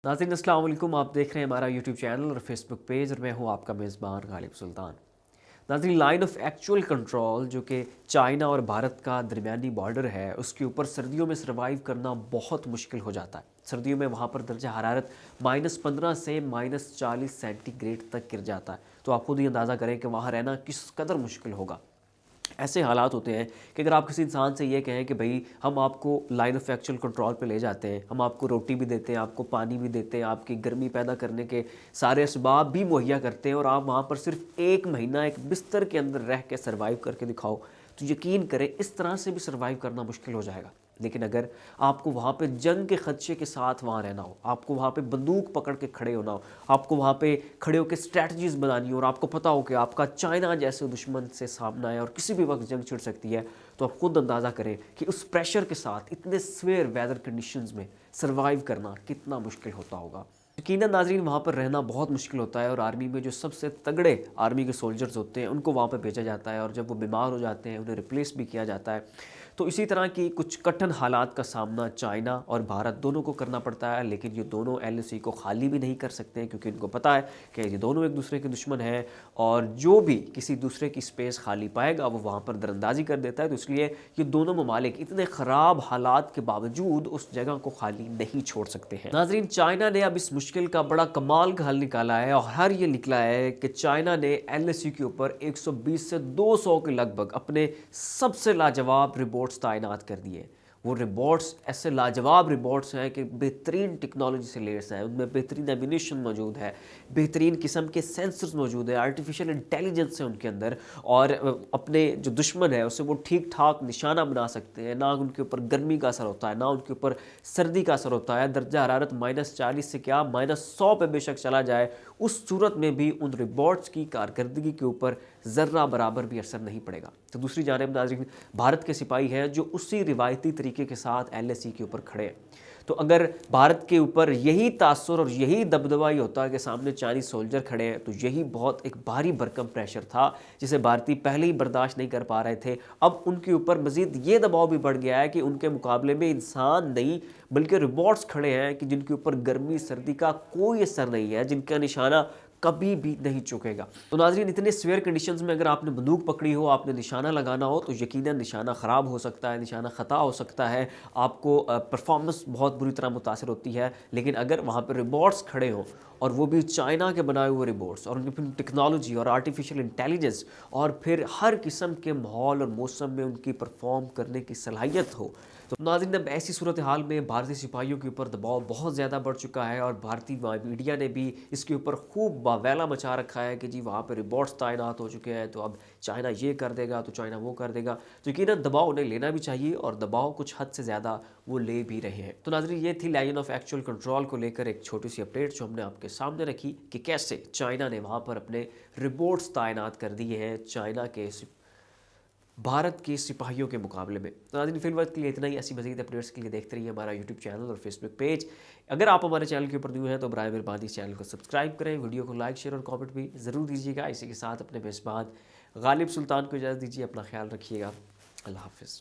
नाज़रीन अस्सलाम वालेकुम। आप देख रहे हैं हमारा यूट्यूब चैनल और फेसबुक पेज और मैं हूं आपका मेज़बान गालिब सुल्तान। नाज़रीन, लाइन ऑफ एक्चुअल कंट्रोल जो कि चाइना और भारत का दरमियानी बॉर्डर है, उसके ऊपर सर्दियों में सर्वाइव करना बहुत मुश्किल हो जाता है। सर्दियों में वहाँ पर दर्जा हरारत -15 से -40 सेंटीग्रेड तक गिर जाता है। तो आप खुद ही अंदाज़ा करें कि वहाँ रहना किस कदर मुश्किल होगा। ऐसे हालात होते हैं कि अगर आप किसी इंसान से ये कहें कि भाई हम आपको लाइन ऑफ एक्चुअल कंट्रोल पे ले जाते हैं, हम आपको रोटी भी देते हैं, आपको पानी भी देते हैं, आपकी गर्मी पैदा करने के सारे असबाब भी मुहैया करते हैं और आप वहाँ पर सिर्फ 1 महीना एक बिस्तर के अंदर रह के सर्वाइव करके दिखाओ, तो यकीन करें इस तरह से भी सर्वाइव करना मुश्किल हो जाएगा। लेकिन अगर आपको वहाँ पे जंग के खदशे के साथ वहाँ रहना हो, आपको वहाँ पे बंदूक पकड़ के खड़े होना हो, आपको वहाँ पे खड़े होकर स्ट्रैटेजीज़ बनानी हो और आपको पता हो कि आपका चाइना जैसे दुश्मन से सामना है और किसी भी वक्त जंग छिड़ सकती है, तो आप खुद अंदाज़ा करें कि उस प्रेशर के साथ इतने स्वेयर वेदर कंडीशंस में सर्वाइव करना कितना मुश्किल होता होगा। यकीनन नाज़रीन, वहाँ पर रहना बहुत मुश्किल होता है और आर्मी में जो सबसे तगड़े आर्मी के सोल्जर्स होते हैं उनको वहाँ पर भेजा जाता है और जब वो बीमार हो जाते हैं उन्हें रिप्लेस भी किया जाता है। तो इसी तरह की कुछ कठिन हालात का सामना चाइना और भारत दोनों को करना पड़ता है, लेकिन ये दोनों एलओसी को खाली भी नहीं कर सकते हैं क्योंकि इनको पता है कि ये दोनों एक दूसरे के दुश्मन हैं और जो भी किसी दूसरे की स्पेस खाली पाएगा वो वहाँ पर दरअंदाजी कर देता है। तो इसलिए ये दोनों ममालिक इतने ख़राब हालात के बावजूद उस जगह को खाली नहीं छोड़ सकते हैं। नाजरीन, चाइना ने अब इस मुश्किल का बड़ा कमाल का हल निकाला है और हर ये निकला है कि चाइना ने एलएसी के ऊपर 120 से 200 के लगभग अपने सबसे लाजवाब रिपोर्ट्स तैनात कर दिए। वो रिबॉट्स ऐसे लाजवाब रिबॉट्स हैं कि बेहतरीन टेक्नोलॉजी से लेस हैं, उनमें बेहतरीन एमिनेशन मौजूद है, बेहतरीन किस्म के सेंसर्स मौजूद है, आर्टिफिशियल इंटेलिजेंस है उनके अंदर और अपने जो दुश्मन है उसे वो ठीक ठाक निशाना बना सकते हैं। ना उनके ऊपर गर्मी का असर होता है, ना उनके ऊपर सर्दी का असर होता है। दर्जा हरारत -40 से क्या -100 पे बेशक चला जाए, उस सूरत में भी उन रिबॉट्स की कारकर्दगी के ऊपर ज़र्रा बराबर भी असर नहीं पड़ेगा। तो दूसरी जानिब नाज़रीन, भारत के सिपाही हैं जो उसी रिवायती तरीके के साथ एलएसी के ऊपर खड़े हैं। तो अगर भारत के ऊपर यही तासुर और यही दबदबा ही होता कि सामने चाइनीज़ सोल्जर खड़े हैं, तो यही बहुत एक भारी भरकम प्रेशर था जिसे भारतीय पहले ही बर्दाश्त नहीं कर पा रहे थे। अब उनके ऊपर मज़ीद ये दबाव भी बढ़ गया है कि उनके मुकाबले में इंसान नहीं बल्कि रोबोट्स खड़े हैं कि जिनके ऊपर गर्मी सर्दी का कोई असर नहीं है, जिनका निशाना कभी भी नहीं चुकेगा। तो नाज़रीन, इतने स्वेयर कंडीशंस में अगर आपने बंदूक पकड़ी हो, आपने निशाना लगाना हो, तो यकीनन निशाना ख़राब हो सकता है, निशाना ख़ता हो सकता है, आपको परफॉर्मेंस बहुत बुरी तरह मुतासर होती है। लेकिन अगर वहाँ पर रिबॉट्स खड़े हों और वो भी चाइना के बनाए हुए रिबॉट्स और उनकी टेक्नोलॉजी और आर्टिफिशियल इंटेलिजेंस और फिर हर किस्म के माहौल और मौसम में उनकी परफॉर्म करने की सलाहियत हो, तो नाज़रीन अब ऐसी सूरत हाल में भारतीय सिपाहियों के ऊपर दबाव बहुत ज़्यादा बढ़ चुका है और भारतीय मीडिया ने भी इसके ऊपर खूब बावैला मचा रखा है कि जी वहाँ पर रिबॉट्स तैनात हो चुके हैं, तो अब चाइना ये कर देगा तो चाइना वो कर देगा। तो यकीनन दबाव उन्हें लेना भी चाहिए और दबाव कुछ हद से ज़्यादा वो ले भी रहे हैं। तो नाज़रीन, ये थी लाइन ऑफ एक्चुअल कंट्रोल को लेकर एक छोटी सी अपडेट जो हमने आपके सामने रखी कि कैसे चाइना ने वहाँ पर अपने रिबॉट्स तैनात कर दिए हैं चाइना के भारत के सिपाहियों के मुकाबले में। तो नाज़रीन, फिल वक्त के लिए इतना ही। ऐसी मज़ीद अपडेट्स के लिए देखते रहिए हमारा यूट्यूब चैनल और फेसबुक पेज। अगर आप हमारे चैनल के ऊपर न्यू हैं तो बराए मेहरबानी इस चैनल को सब्सक्राइब करें, वीडियो को लाइक शेयर और कमेंट भी ज़रूर दीजिएगा। इसी के साथ अपने मेज़बान गालिब सुल्तान को इजाज़त दीजिए। अपना ख्याल रखिएगा। अल्लाह हाफ़िज़।